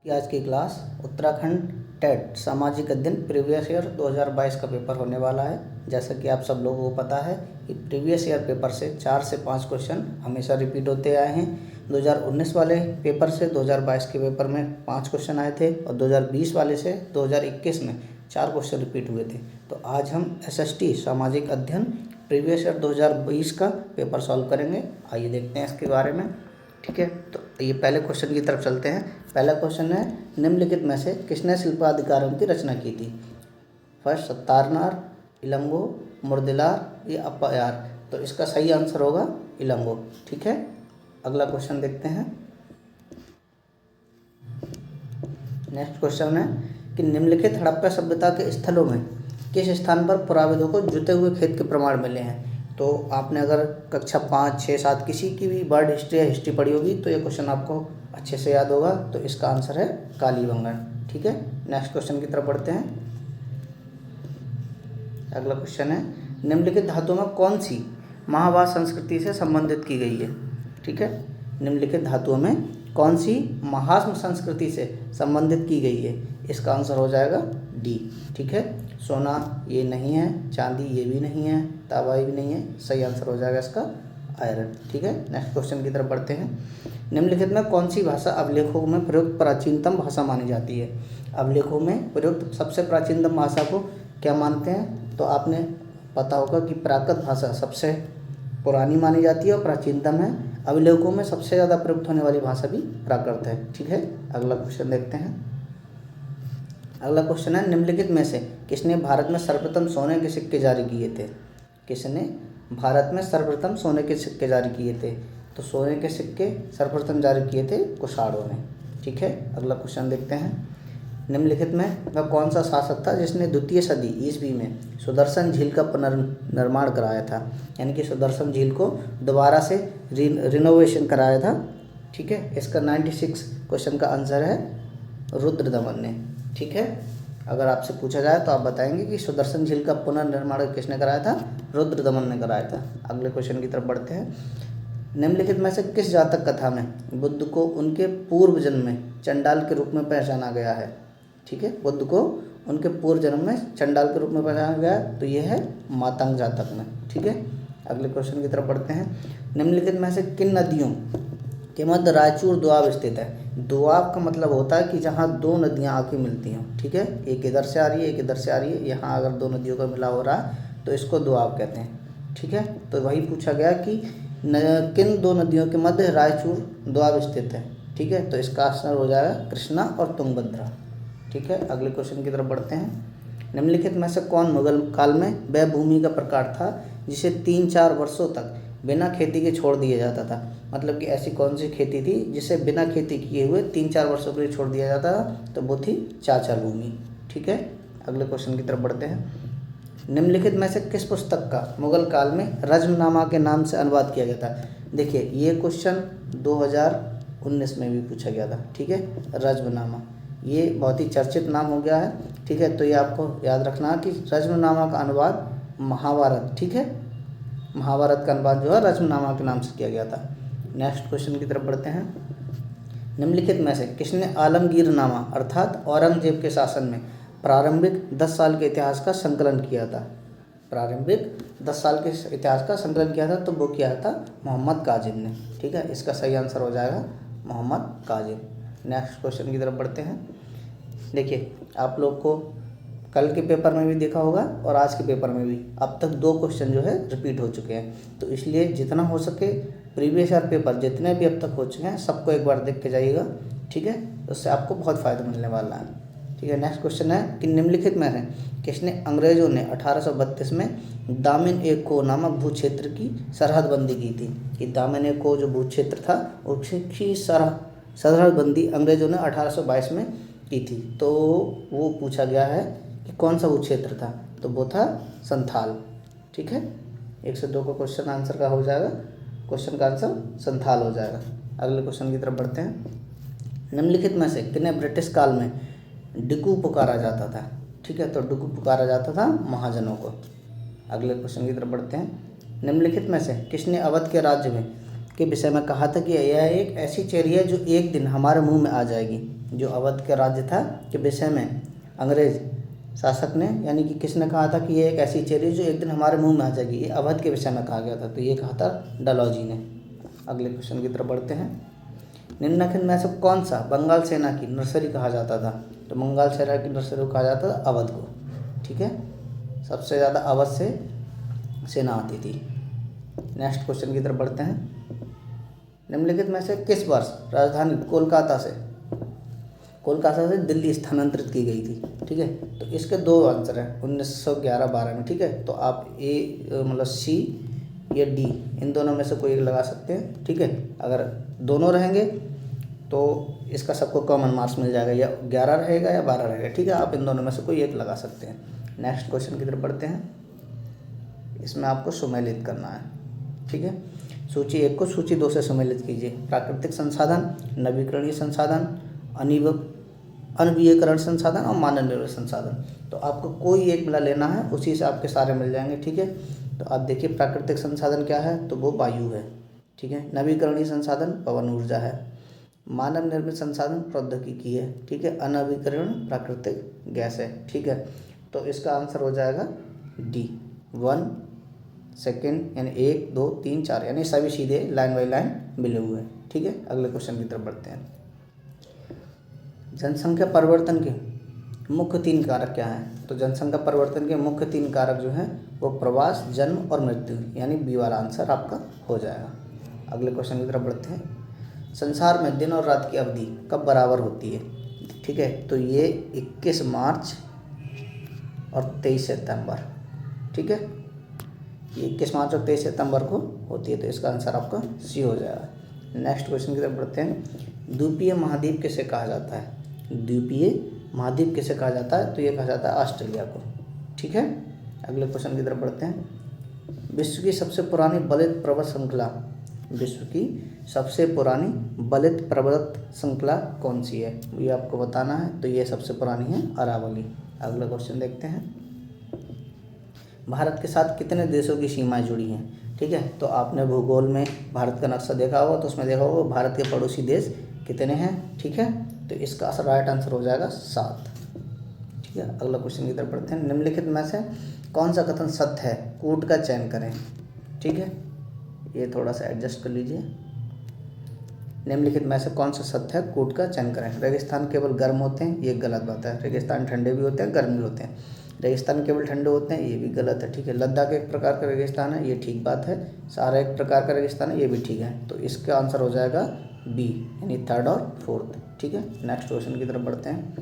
आज की class Uttarakhand TET सामाजिक अध्ययन प्रीवियस ईयर 2022 का पेपर होने वाला है। जैसा कि आप सब लोगों को पता है कि प्रीवियस ईयर पेपर से 4 से 5 क्वेश्चन हमेशा रिपीट होते आए हैं। 2019 वाले पेपर से 2022 के पेपर में 5 क्वेश्चन आए थे और 2020 वाले से 2021 में 4 क्वेश्चन रिपीट हुए थे। तो आज हम एसएसटी सामाजिक अध्ययन प्रीवियस ईयर 2020 का पेपर सॉल्व करेंगे। आइए देखते हैं इसके बारे में। ठीक है, तो ये पहले क्वेश्चन की तरफ चलते हैं। पहला क्वेश्चन है, निम्नलिखित में से किसने शिल्पाधिकारों की रचना की थी? फर्स्ट सत्तारनार, इलंगो, मुर्दिलार या अप्पायार। तो इसका सही आंसर होगा इलंगो। ठीक है, अगला क्वेश्चन देखते हैं। नेक्स्ट क्वेश्चन है कि निम्नलिखित हड़प्पा सभ्यता के स्थलों में किस स्थान पर पुराविदों को जुते हुए खेत के प्रमाण मिले हैं? तो आपने अगर कक्षा 5, 6, 7 किसी की भी वर्ल्ड हिस्ट्री या हिस्ट्री पढ़ी होगी तो ये क्वेश्चन आपको अच्छे से याद होगा। तो इसका आंसर है कालीबंगन। ठीक है, नेक्स्ट क्वेश्चन की तरफ बढ़ते हैं। अगला क्वेश्चन है, निम्नलिखित धातुओं में कौन सी महाभारत संस्कृति से संबंधित की गई है? ठीक है, निम्नलिखित धातुओं में कौन सी महास्म संस्कृति से संबंधित की गई है? इसका आंसर हो जाएगा डी। ठीक है, सोना ये नहीं है, चांदी ये भी नहीं है, तांबा भी नहीं है, सही आंसर हो जाएगा इसका आयरन। ठीक है, नेक्स्ट क्वेश्चन की तरफ बढ़ते हैं। निम्नलिखित में कौन सी भाषा अभिलेखों में प्रयुक्त प्राचीनतम भाषा मानी जाती है? अभिलेखों में प्रयुक्त सबसे प्राचीनतम भाषा को क्या मानते हैं? तो आपने पता होगा कि प्राकृत भाषा सबसे पुरानी मानी जाती है और प्राचीनतम है। अभिलेखों में सबसे ज़्यादा प्रयुक्त होने वाली भाषा भी प्राकृत है। ठीक है, अगला क्वेश्चन देखते हैं। अगला क्वेश्चन है, निम्नलिखित में से किसने भारत में सर्वप्रथम सोने के सिक्के जारी किए थे? किसने भारत में सर्वप्रथम सोने के सिक्के जारी किए थे? तो सोने के सिक्के सर्वप्रथम जारी किए थे कुशाणों ने। ठीक है, अगला क्वेश्चन देखते हैं। निम्नलिखित में वह कौन सा शासक था जिसने द्वितीय सदी ईस्वी में सुदर्शन झील का पुनर्निर्माण कराया था? यानी कि सुदर्शन झील को दोबारा से रिनोवेशन कराया था। ठीक है, इसका 96 क्वेश्चन का आंसर है रुद्रदमन ने। ठीक है, अगर आपसे पूछा जाए तो आप बताएंगे कि सुदर्शन झील का पुनर्निर्माण किसने कराया था? रुद्रदमन ने कराया था। अगले क्वेश्चन की तरफ बढ़ते हैं। निम्नलिखित में से किस जातक कथा में बुद्ध को उनके पूर्व जन्म में चंडाल के रूप में पहचाना गया है? ठीक है, बुद्ध को उनके पूर्व जन्म में चंडाल के रूप में पहचाना गया है, तो यह है मातंग जातक में। ठीक है, अगले क्वेश्चन की तरफ बढ़ते हैं। निम्नलिखित में से किन नदियों के मध्य रायचूर दोआब स्थित है? दोआब का मतलब होता है कि जहाँ दो नदियाँ आके मिलती हों। ठीक है, एक इधर से आ रही है, एक इधर से आ रही है, यहाँ अगर दो नदियों का मिलाव हो रहा है तो इसको दोआब कहते हैं। ठीक है, तो वही पूछा गया कि किन दो नदियों के मध्य रायचूर दोआब स्थित है? ठीक है, तो इसका आंसर हो जाएगा कृष्णा और तुंगभद्रा। ठीक है, अगले क्वेश्चन की तरफ बढ़ते हैं। निम्नलिखित में से कौन मुगल काल में वह भूमि का प्रकार था जिसे 3-4 वर्षों तक बिना खेती के छोड़ दिया जाता था? मतलब कि ऐसी कौन सी खेती थी जिसे बिना खेती किए हुए 3-4 वर्षों के लिए छोड़ दिया जाता था? तो वो थी चाचल भूमि। ठीक है, अगले क्वेश्चन की तरफ बढ़ते हैं। निम्नलिखित में से किस पुस्तक का मुगल काल में रज्मनामा के नाम से अनुवाद किया गया था? देखिए, ये क्वेश्चन 2019 में भी पूछा गया था। ठीक है, रज्मनामा ये बहुत ही चर्चित नाम हो गया है। ठीक है, तो ये आपको याद रखना कि रज्मनामा का अनुवाद महाभारत, ठीक है, महाभारत का अनुवाद जो है रज्मनामा के नाम से किया गया था। नेक्स्ट क्वेश्चन की तरफ बढ़ते हैं। निम्नलिखित में से किसने आलमगीरनामा अर्थात औरंगजेब के शासन में प्रारंभिक 10 साल के इतिहास का संकलन किया था? प्रारंभिक 10 साल के इतिहास का संकलन किया था, तो वो किया था मोहम्मद काजिम ने। ठीक है, इसका सही आंसर हो जाएगा मोहम्मद काजिम। नेक्स्ट क्वेश्चन की तरफ बढ़ते हैं। देखिए, आप लोग को कल के पेपर में भी देखा होगा और आज के पेपर में भी अब तक 2 क्वेश्चन जो है रिपीट हो चुके हैं। तो इसलिए जितना हो सके प्रीवियस ईयर पेपर जितने भी अब तक हो चुके हैं सबको एक बार देख के जाइएगा। ठीक है, उससे आपको बहुत फ़ायदा मिलने वाला है। ठीक है, नेक्स्ट क्वेश्चन है कि निम्नलिखित में से किसने अंग्रेजों ने 1832 में दामिन ए को नामक भू क्षेत्र की सरहदबंदी की थी? कि दामिन ए को जो भू क्षेत्र था उसकी सरहदबंदी अंग्रेजों ने 1822 में की थी। तो वो पूछा गया है कि कौन सा वो क्षेत्र था? तो वो था संथाल। ठीक है, 1 से 2 का क्वेश्चन आंसर का हो जाएगा, क्वेश्चन का आंसर संथाल हो जाएगा। अगले क्वेश्चन की तरफ बढ़ते हैं। निम्नलिखित में से किन्हें ब्रिटिश काल में डिकू पुकारा जाता था? ठीक है, तो डिकू पुकारा जाता था महाजनों को। अगले क्वेश्चन की तरफ बढ़ते हैं। निम्नलिखित में से किसने अवध के राज्य में के विषय में कहा था कि यह एक ऐसी चेरी है जो एक दिन हमारे मुंह में आ जाएगी? जो अवध के राज्य था के विषय में अंग्रेज शासक ने, यानी कि किसने कहा था कि ये एक ऐसी चेरी जो एक दिन हमारे मुंह में आ जाएगी, ये अवध के विषय में कहा गया था। तो ये कहा था डलहौजी ने। अगले क्वेश्चन की तरफ बढ़ते हैं। निम्नलिखित में से कौन सा बंगाल सेना की नर्सरी कहा जाता था? तो बंगाल सेना की नर्सरी को कहा जाता था अवध को। ठीक है, सबसे ज़्यादा अवध से सेना आती थी। नेक्स्ट क्वेश्चन की तरफ बढ़ते हैं। निम्नलिखित में से किस वर्ष राजधानी कोलकाता से दिल्ली स्थानांतरित की गई थी? ठीक है, तो इसके दो आंसर हैं, 1911-12 में। ठीक है, तो आप ए मतलब सी या डी, इन दोनों में से कोई एक लगा सकते हैं। ठीक है, अगर दोनों रहेंगे तो इसका सबको कॉमन मार्क्स मिल जाएगा, या 11 रहेगा या 12 रहेगा। ठीक है, आप इन दोनों में से कोई एक लगा सकते हैं। नेक्स्ट क्वेश्चन की तरफ बढ़ते हैं। इसमें आपको सुमेलित करना है। ठीक है, सूची 1 को सूची 2 से सुमेलित कीजिए। प्राकृतिक संसाधन, नवीकरणीय संसाधन, अनवीयकरण संसाधन और मानव निर्मित संसाधन। तो आपको कोई एक मिला लेना है, उसी से आपके सारे मिल जाएंगे। ठीक है, तो आप देखिए प्राकृतिक संसाधन क्या है, तो वो वायु है। ठीक है, नवीकरणीय संसाधन पवन ऊर्जा है, मानव निर्मित संसाधन प्रौद्योगिकी है। ठीक है, अनवीकरण प्राकृतिक गैस है। ठीक है, तो इसका आंसर हो जाएगा डी, 1 सेकेंड, यानी 1 2 3 4, यानी सभी सीधे लाइन बाई लाइन मिले हुए हैं। ठीक है, अगले क्वेश्चन की तरफ बढ़ते हैं। जनसंख्या परिवर्तन के मुख्य 3 कारक क्या हैं? तो जनसंख्या परिवर्तन के मुख्य 3 कारक जो हैं वो प्रवास, जन्म और मृत्यु, यानी बी वाला आंसर आपका हो जाएगा। अगले क्वेश्चन की तरफ बढ़ते हैं। संसार में दिन और रात की अवधि कब बराबर होती है? ठीक है, तो ये 21 मार्च और 23 सितंबर। ठीक है, ये 21 मार्च और 23 सितंबर को होती है, तो इसका आंसर आपका सी हो जाएगा। नेक्स्ट क्वेश्चन की तरफ बढ़ते हैं। द्वीपीय महाद्वीप किसे कहा जाता है? द्वीपीय महाद्वीप किसे कहा जाता है? तो ये कहा जाता है ऑस्ट्रेलिया को। ठीक है, अगले क्वेश्चन की तरफ बढ़ते हैं। विश्व की सबसे पुरानी बलित पर्वत श्रृंखला, विश्व की सबसे पुरानी बलित पर्वत श्रृंखला कौन सी है? ये आपको बताना है। तो ये सबसे पुरानी है अरावली। अगला क्वेश्चन देखते हैं। भारत के साथ कितने देशों की सीमाएं जुड़ी हैं? ठीक है, तो आपने भूगोल में भारत का नक्शा देखा होगा, तो उसमें देखा होगा भारत के पड़ोसी देश कितने हैं। ठीक है, तो इसका राइट आंसर हो जाएगा 7। ठीक है, अगला क्वेश्चन की तरफ बढ़ते हैं। निम्नलिखित में से कौन सा कथन सत्य है? कूट का चयन करें। ठीक है, ये थोड़ा सा एडजस्ट कर लीजिए। निम्नलिखित में से कौन सा सत्य है? कूट का चयन करें। रेगिस्तान केवल गर्म होते हैं, ये गलत बात है। रेगिस्तान ठंडे भी होते हैं, गर्म भी होते हैं। रेगिस्तान केवल ठंडे होते हैं, ये भी गलत है। ठीक है, लद्दाख एक प्रकार का रेगिस्तान है, ये ठीक बात है। सहारा एक प्रकार का रेगिस्तान है, ये भी ठीक है। तो इसका आंसर हो जाएगा बी, यानी 3rd और 4th। ठीक है, नेक्स्ट क्वेश्चन की तरफ बढ़ते हैं।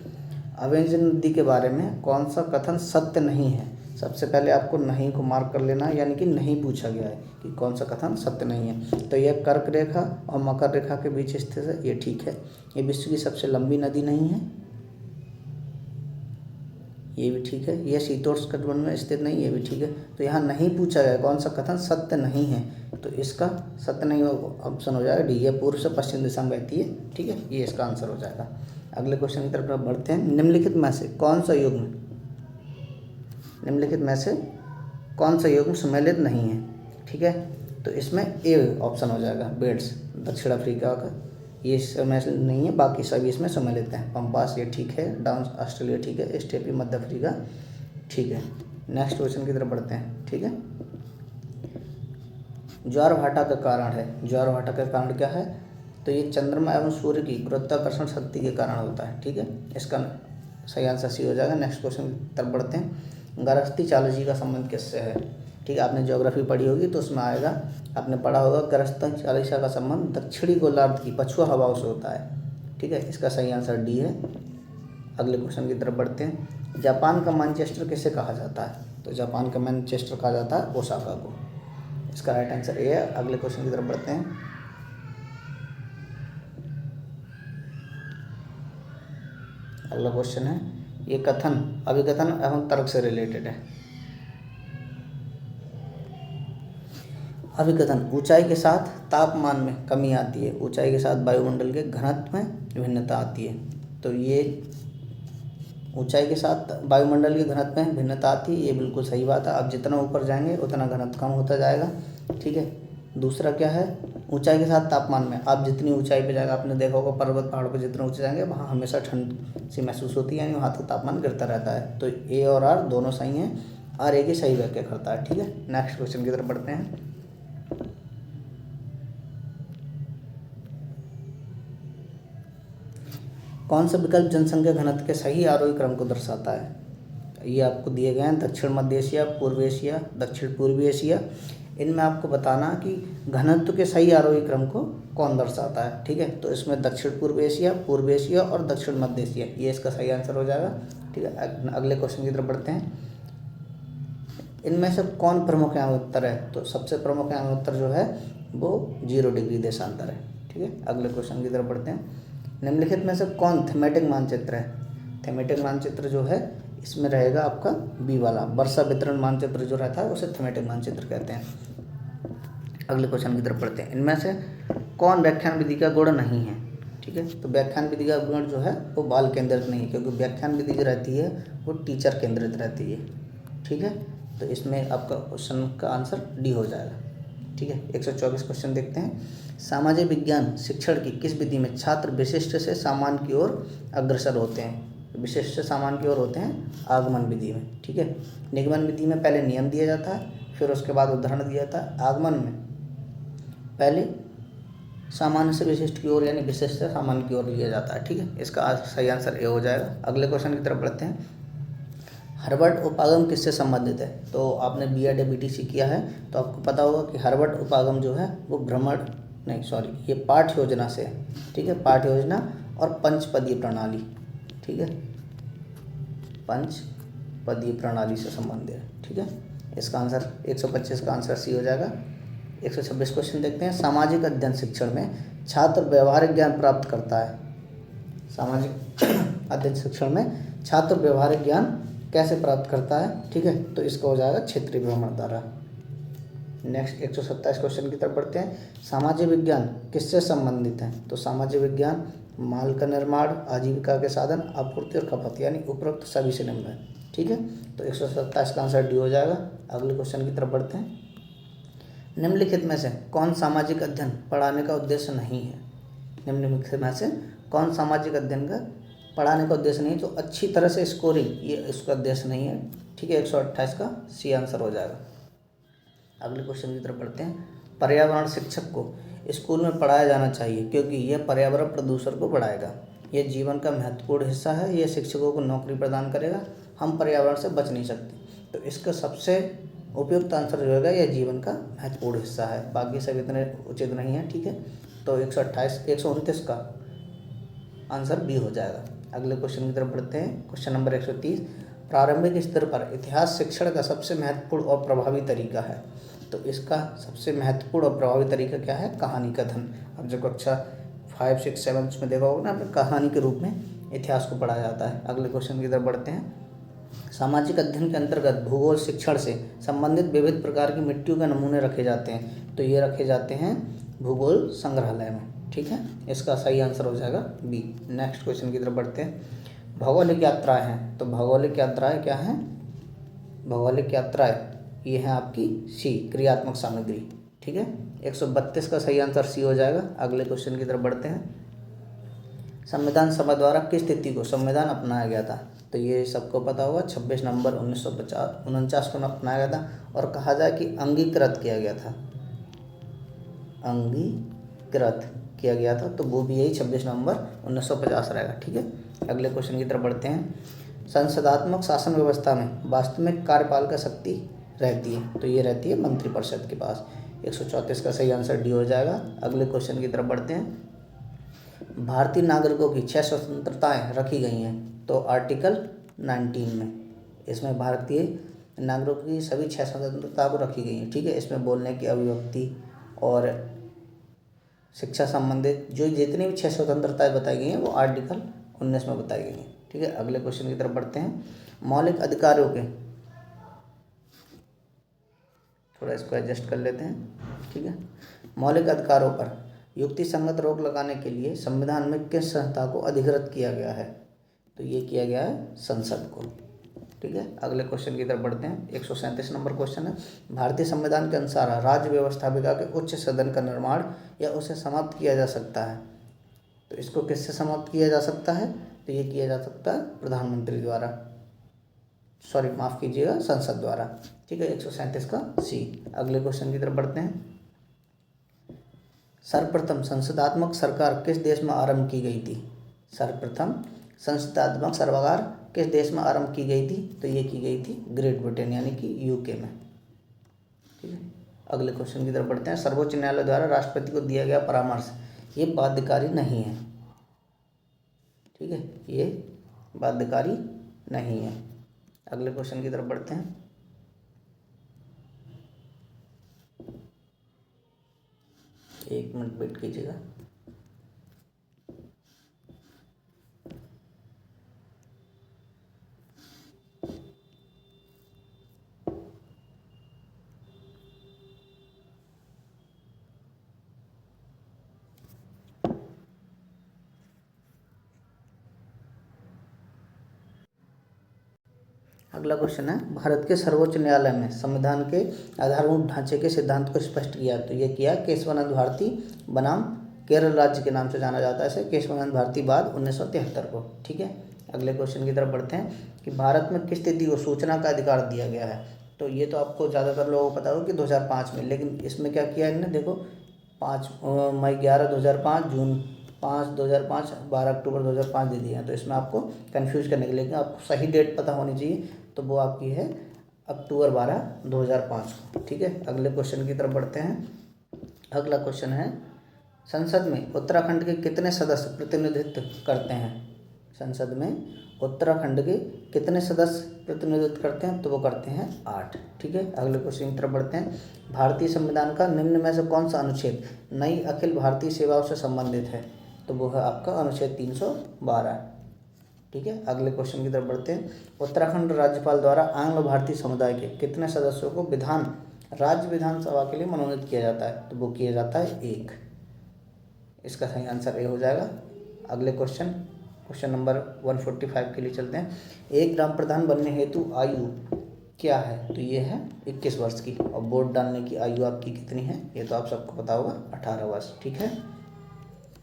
अवेंज नदी के बारे में कौन सा कथन सत्य नहीं है? सबसे पहले आपको नहीं को मार्क कर लेना है, यानी कि नहीं पूछा गया है कि कौन सा कथन सत्य नहीं है। तो यह कर्क रेखा और मकर रेखा के बीच स्थित है, ये ठीक है। ये विश्व की सबसे लंबी नदी नहीं है, ये भी ठीक है। यह शीतोष्णकटिबंध में स्थित नहीं, ये भी ठीक है। तो यहाँ नहीं पूछा गया कौन सा कथन सत्य नहीं है, तो इसका सत्य नहीं ऑप्शन हो जाएगा डी, यह पूर्व से पश्चिम दिशा में बहती है। ठीक है, ये इसका आंसर हो जाएगा। अगले क्वेश्चन की तरफ बढ़ते हैं। निम्नलिखित में से कौन सा युग्म सम्मिलित नहीं है? ठीक है, तो इसमें ए ऑप्शन हो जाएगा, बेड्स, दक्षिण अफ्रीका का ये सम्मिलित नहीं है, बाकी सभी इसमें सम्मिलित हैं। पंपास ये ठीक है, डाउन ऑस्ट्रेलिया ठीक है, स्टेपी मध्य अफ्रीका ठीक है। नेक्स्ट क्वेश्चन की तरफ बढ़ते हैं। ठीक है, ज्वार भाटा का कारण है। ज्वार भाटा का कारण क्या है? तो ये चंद्रमा एवं सूर्य की गुरुत्वाकर्षण शक्ति के कारण होता है। ठीक है, इसका सही आंसर सी हो जाएगा। नेक्स्ट क्वेश्चन की तरफ बढ़ते हैं। गरहस्थी चालुजी का संबंध किससे है? ठीक है, आपने ज्योग्राफी पढ़ी होगी तो उसमें आएगा, आपने पढ़ा होगा गरहस्थी चालिसा का संबंध दक्षिणी गोलार्ध की पछुआ हवाओं से होता है। ठीक है, इसका सही आंसर डी है। अगले क्वेश्चन की तरफ बढ़ते हैं। जापान का मैनचेस्टर किसे कहा जाता है? तो जापान का मैनचेस्टर कहा जाता है ओसाका को। इसका राइट आंसर ए है। अगले क्वेश्चन की तरफ बढ़ते हैं। अगला क्वेश्चन है, ये कथन अभिकथन एवं तर्क से रिलेटेड है। अभिकथन, ऊंचाई के साथ तापमान में कमी आती है, ऊंचाई के साथ वायुमंडल के घनत्व में भिन्नता आती है। तो ये ऊंचाई के साथ वायुमंडल के घनत्व में भिन्नता आती है, ये बिल्कुल सही बात है। आप जितना ऊपर जाएंगे उतना घनत्व कम होता जाएगा। ठीक है, दूसरा क्या है, ऊंचाई के साथ तापमान में, आप जितनी ऊंचाई पे जाएगा, आपने देखा होगा पर्वत पहाड़ पर जितने ऊंचे जाएंगे वहाँ हमेशा ठंड सी महसूस होती है, यानी वहाँ तक तापमान गिरता रहता है। तो ए और आर दोनों सही हैं, आर ए की सही व्याख्या करता है। ठीक है, नेक्स्ट क्वेश्चन की तरफ बढ़ते हैं। कौन सा विकल्प जनसंख्या घनत्व के सही आरोही क्रम को दर्शाता है? ये आपको दिए गए हैं, दक्षिण मध्य एशिया, पूर्व एशिया, दक्षिण पूर्वी एशिया। इनमें आपको बताना कि घनत्व के सही आरोही क्रम को कौन दर्शाता है। ठीक है, तो इसमें दक्षिण पूर्व एशिया और दक्षिण मध्य एशिया, ये इसका सही आंसर हो जाएगा। ठीक है, अगले क्वेश्चन की तरफ बढ़ते हैं। इनमें से कौन प्रमुख उत्तर है? तो सबसे प्रमुख उत्तर जो है वो 0 डिग्री देशांतर है। ठीक है, अगले क्वेश्चन की तरफ बढ़ते हैं। निम्नलिखित में से कौन थीमेटिक मानचित्र है? थीमेटिक मानचित्र जो है इसमें रहेगा आपका बी वाला, वर्षा वितरण मानचित्र जो रहता है उसे थीमेटिक मानचित्र कहते हैं। अगले क्वेश्चन की तरफ बढ़ते हैं। इनमें से कौन व्याख्यान विधि का गुण नहीं है? ठीक है, तो व्याख्यान विधि का गुण जो है वो बाल केंद्रित नहीं है, क्योंकि व्याख्यान विधि जो रहती है वो टीचर केंद्रित रहती है। ठीक है, तो इसमें आपका क्वेश्चन का आंसर डी हो जाएगा। ठीक है, 124 क्वेश्चन देखते हैं। सामाजिक विज्ञान शिक्षण की किस विधि में छात्र विशिष्ट से सामान्य की ओर अग्रसर होते हैं? विशिष्ट से सामान्य की ओर होते हैं आगमन विधि में। ठीक है, निगमन विधि में पहले नियम दिया जाता है, फिर उसके बाद उदाहरण दिया जाता है। आगमन में पहले सामान्य से विशिष्ट की ओर यानी विशिष्ट से सामान्य की ओर लिया जाता है। ठीक है, इसका सही आंसर ए हो जाएगा। अगले क्वेश्चन की तरफ बढ़ते हैं। हर्बर्ट उपागम किससे संबंधित है? तो आपने बीएड या बीटीसी किया है तो आपको पता होगा कि हर्बर्ट उपागम जो है वो ये पाठ योजना से है। ठीक है, पाठ योजना और पंचपदीय प्रणाली। ठीक है, पंचपदीय प्रणाली से संबंधित है। ठीक है, इसका आंसर 125 का आंसर सी हो जाएगा। 126 क्वेश्चन देखते हैं। सामाजिक अध्ययन शिक्षण में छात्र व्यवहारिक ज्ञान प्राप्त करता है। सामाजिक अध्ययन शिक्षण में छात्र व्यवहारिक ज्ञान कैसे प्राप्त करता है? ठीक है, तो इसका हो जाएगा क्षेत्रीय भ्रमण द्वारा। नेक्स्ट 127 क्वेश्चन की तरफ बढ़ते हैं। सामाजिक विज्ञान किससे संबंधित है? तो सामाजिक विज्ञान माल का निर्माण, आजीविका के साधन, आपूर्ति और खपत, यानी उपरोक्त सभी से निम्न है। ठीक है, तो 127 का आंसर डी हो जाएगा। अगले क्वेश्चन की तरफ बढ़ते हैं। निम्नलिखित में से कौन सामाजिक अध्ययन पढ़ाने का उद्देश्य नहीं है? निम्नलिखित में से कौन सामाजिक अध्ययन का पढ़ाने का उद्देश्य नहीं है? तो अच्छी तरह से स्कोरिंग, ये इसका उद्देश्य नहीं है। ठीक है, 128 का सी आंसर हो जाएगा। अगले क्वेश्चन की तरफ बढ़ते हैं। पर्यावरण शिक्षक को स्कूल में पढ़ाया जाना चाहिए क्योंकि यह पर्यावरण प्रदूषण को बढ़ाएगा। यह जीवन का महत्वपूर्ण हिस्सा है। यह शिक्षकों को नौकरी प्रदान करेगा। हम पर्यावरण से बच नहीं सकते। तो इसका सबसे उपयुक्त आंसर जो होगा यह जीवन का महत्वपूर्ण हिस्सा है। बाकी सब इतने उचित नहीं है। ठीक है, तो 129 का आंसर बी हो जाएगा। अगले क्वेश्चन की तरफ बढ़ते हैं। Question number 130। प्रारंभिक स्तर पर इतिहास शिक्षण का सबसे महत्वपूर्ण और प्रभावी तरीका है। तो इसका सबसे महत्वपूर्ण और प्रभावी तरीका क्या है? कहानी कथन। अब जो कक्षा 5, 6, 7 में देखा होगा ना, आपने कहानी के रूप में इतिहास को पढ़ाया जाता है। अगले क्वेश्चन की तरफ बढ़ते हैं। सामाजिक अध्ययन के अंतर्गत भूगोल शिक्षण से संबंधित विविध प्रकार की मिट्टियों के नमूने रखे जाते हैं। तो ये रखे जाते हैं भूगोल संग्रहालय में। ठीक है, इसका सही आंसर हो जाएगा बी। नेक्स्ट क्वेश्चन की तरफ बढ़ते हैं। भौगोलिक यात्राएं हैं। तो भौगोलिक यात्राएं क्या हैं? भौगोलिक यात्राएं ये हैं आपकी सी, क्रियात्मक सामग्री। ठीक है, 132 का सही आंसर सी हो जाएगा। अगले क्वेश्चन की तरफ बढ़ते हैं। संविधान सभा द्वारा किस तिथि को संविधान अपनाया गया था? तो ये सबको पता होगा, 26 नवंबर 1949 को अपनाया गया था और कहा जाए कि अंगीकृत किया गया था। अंगीकृत किया गया था, तो वो भी यही 26 नवंबर 1950 रहेगा। ठीक है, अगले क्वेश्चन की तरफ बढ़ते हैं। संसदात्मक शासन व्यवस्था में वास्तविक कार्यपालिका शक्ति रहती है। तो ये रहती है मंत्रिपरिषद के पास। 134 का सही आंसर डी हो जाएगा। अगले क्वेश्चन की तरफ बढ़ते हैं। भारतीय नागरिकों की 6 स्वतंत्रताएं रखी गई हैं। तो आर्टिकल 19 में इसमें भारतीय नागरिकों की सभी 6 स्वतंत्रता को रखी गई हैं। ठीक है, इसमें बोलने की, अभिव्यक्ति और शिक्षा संबंधित जो जितनी भी 6 स्वतंत्रताएं बताई गई हैं वो आर्टिकल 19 में बताई गई हैं। ठीक है, अगले क्वेश्चन की तरफ बढ़ते हैं। मौलिक अधिकारों के, थोड़ा इसको एडजस्ट कर लेते हैं। ठीक है, मौलिक अधिकारों पर युक्ति संगत रोक लगाने के लिए संविधान में किस संस्था को अधिकृत किया गया है? तो ये किया गया है संसद को। ठीक ठीक है, अगले क्वेश्चन की तरफ बढ़ते हैं। 137 नंबर क्वेश्चन है, भारतीय संविधान के अनुसार राज्य व्यवस्थापिका के उच्च सदन का निर्माण या उसे समाप्त किया जा सकता है। तो इसको किससे समाप्त किया जा सकता है? तो ये किया जा सकता है प्रधानमंत्री द्वारा, सॉरी माफ़ कीजिएगा, संसद द्वारा। ठीक है, 137 का सी। अगले क्वेश्चन की तरफ बढ़ते हैं। सर्वप्रथम संसदात्मक सरकार किस देश में आरंभ की गई थी? सर्वप्रथम संसदात्मक सरकार किस देश में आरंभ की गई थी? तो ये की गई थी ग्रेट ब्रिटेन यानी कि यूके में। ठीक है, अगले क्वेश्चन की तरफ बढ़ते हैं। सर्वोच्च न्यायालय द्वारा राष्ट्रपति को दिया गया परामर्श ये बाध्यकारी नहीं है। ठीक है, ये बाध्यकारी नहीं है। अगले क्वेश्चन की तरफ बढ़ते हैं। एक मिनट वेट कीजिएगा। अगला क्वेश्चन है, भारत के सर्वोच्च न्यायालय में संविधान के आधारभूत ढांचे के सिद्धांत को स्पष्ट किया। तो ये किया केशवानंद भारती बनाम केरल राज्य के नाम से जाना जाता है इसे, केशवानंद भारती बाद 1973 को। ठीक है, अगले क्वेश्चन की तरफ बढ़ते हैं कि भारत में किस तिथि को सूचना का अधिकार दिया गया है? तो ये तो आपको ज़्यादातर लोगों को पता होगा कि 2005 में, लेकिन इसमें क्या किया इन्होंने, देखो 5 मई 11 2005, जून 5 2005, 12 अक्टूबर 2005 दे दिया है। तो इसमें आपको कन्फ्यूज करने के लिए, लेकिन आपको सही डेट पता होनी चाहिए, तो वो आपकी है अक्टूबर 12 2005 को। ठीक है, अगले क्वेश्चन की तरफ बढ़ते हैं। अगला क्वेश्चन है, संसद में उत्तराखंड के कितने सदस्य प्रतिनिधित्व करते हैं? संसद में उत्तराखंड के कितने सदस्य प्रतिनिधित्व करते हैं? तो वो करते हैं 8। ठीक है, अगले क्वेश्चन की तरफ बढ़ते हैं। भारतीय संविधान का निम्न में से कौन सा अनुच्छेद नई अखिल भारतीय सेवाओं से संबंधित है? तो वो है आपका अनुच्छेद 312। ठीक है, अगले क्वेश्चन की तरफ बढ़ते हैं। उत्तराखंड राज्यपाल द्वारा आंग्ल भारतीय समुदाय के कितने सदस्यों को राज्य विधानसभा के लिए मनोनीत किया जाता है? तो वो किया जाता है 1। इसका सही आंसर ए हो जाएगा। अगले क्वेश्चन नंबर 145 के लिए चलते हैं। एक ग्राम प्रधान बनने हेतु आयु क्या है? तो ये है 21 वर्ष की। और वोट डालने की आयु आपकी कितनी है? ये तो आप सबको पता होगा, 18 वर्ष। ठीक है,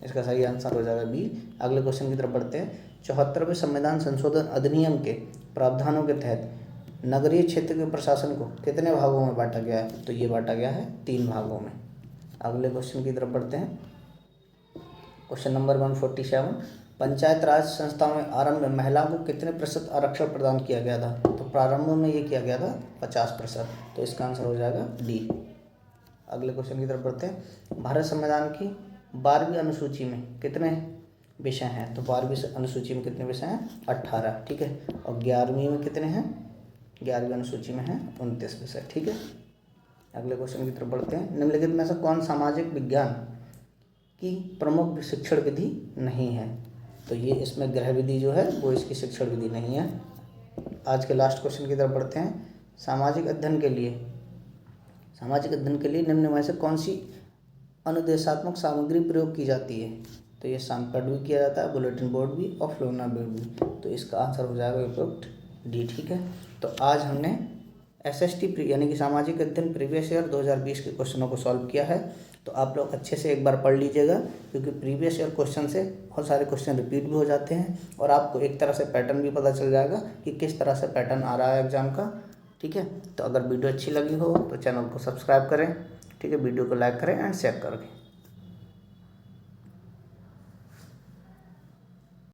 इसका सही आंसर हो जाएगा बी। अगले क्वेश्चन की तरफ बढ़ते हैं। 74वें संविधान संशोधन अधिनियम के प्रावधानों के तहत नगरीय क्षेत्र के प्रशासन को कितने भागों में बांटा गया है? तो ये बांटा गया है 3 भागों में। अगले क्वेश्चन की तरफ बढ़ते हैं। क्वेश्चन नंबर 147, पंचायत राज संस्थाओं में आरंभ में महिलाओं को कितने प्रतिशत आरक्षण प्रदान किया गया था? तो प्रारंभ में ये किया गया था 50%। तो इसका आंसर हो जाएगा डी। अगले क्वेश्चन की तरफ बढ़ते हैं। भारत संविधान की 12वीं अनुसूची में कितने विषय हैं? तो 12वीं अनुसूची में कितने विषय हैं? 18। ठीक है, और 11वीं में कितने हैं? 11वीं अनुसूची में हैं 29 विषय। ठीक है, अगले क्वेश्चन की तरफ बढ़ते हैं। निम्नलिखित में से कौन सामाजिक विज्ञान की प्रमुख शिक्षण विधि नहीं है? तो ये इसमें गृह विधि जो है वो इसकी शिक्षण विधि नहीं है। आज के लास्ट क्वेश्चन की तरफ बढ़ते हैं। सामाजिक अध्ययन के लिए निम्न में से कौन सी अनुदेशात्मक सामग्री प्रयोग की जाती है? तो ये सैमपैड भी किया जाता है, बुलेटिन बोर्ड भी और फ्लोना बोर्ड भी। तो इसका आंसर हो जाएगा उपयुक्त डी। ठीक है, तो आज हमने SST यानी कि सामाजिक अध्ययन प्रीवियस ईयर 2020 के क्वेश्चनों को सॉल्व किया है। तो आप लोग अच्छे से एक बार पढ़ लीजिएगा, क्योंकि प्रीवियस ईयर क्वेश्चन से बहुत सारे क्वेश्चन रिपीट भी हो जाते हैं और आपको एक तरह से पैटर्न भी पता चल जाएगा कि किस तरह से पैटर्न आ रहा है एग्जाम का। ठीक है, तो अगर वीडियो अच्छी लगी हो तो चैनल को सब्सक्राइब करें। ठीक है, वीडियो को लाइक करें एंड शेयर करें।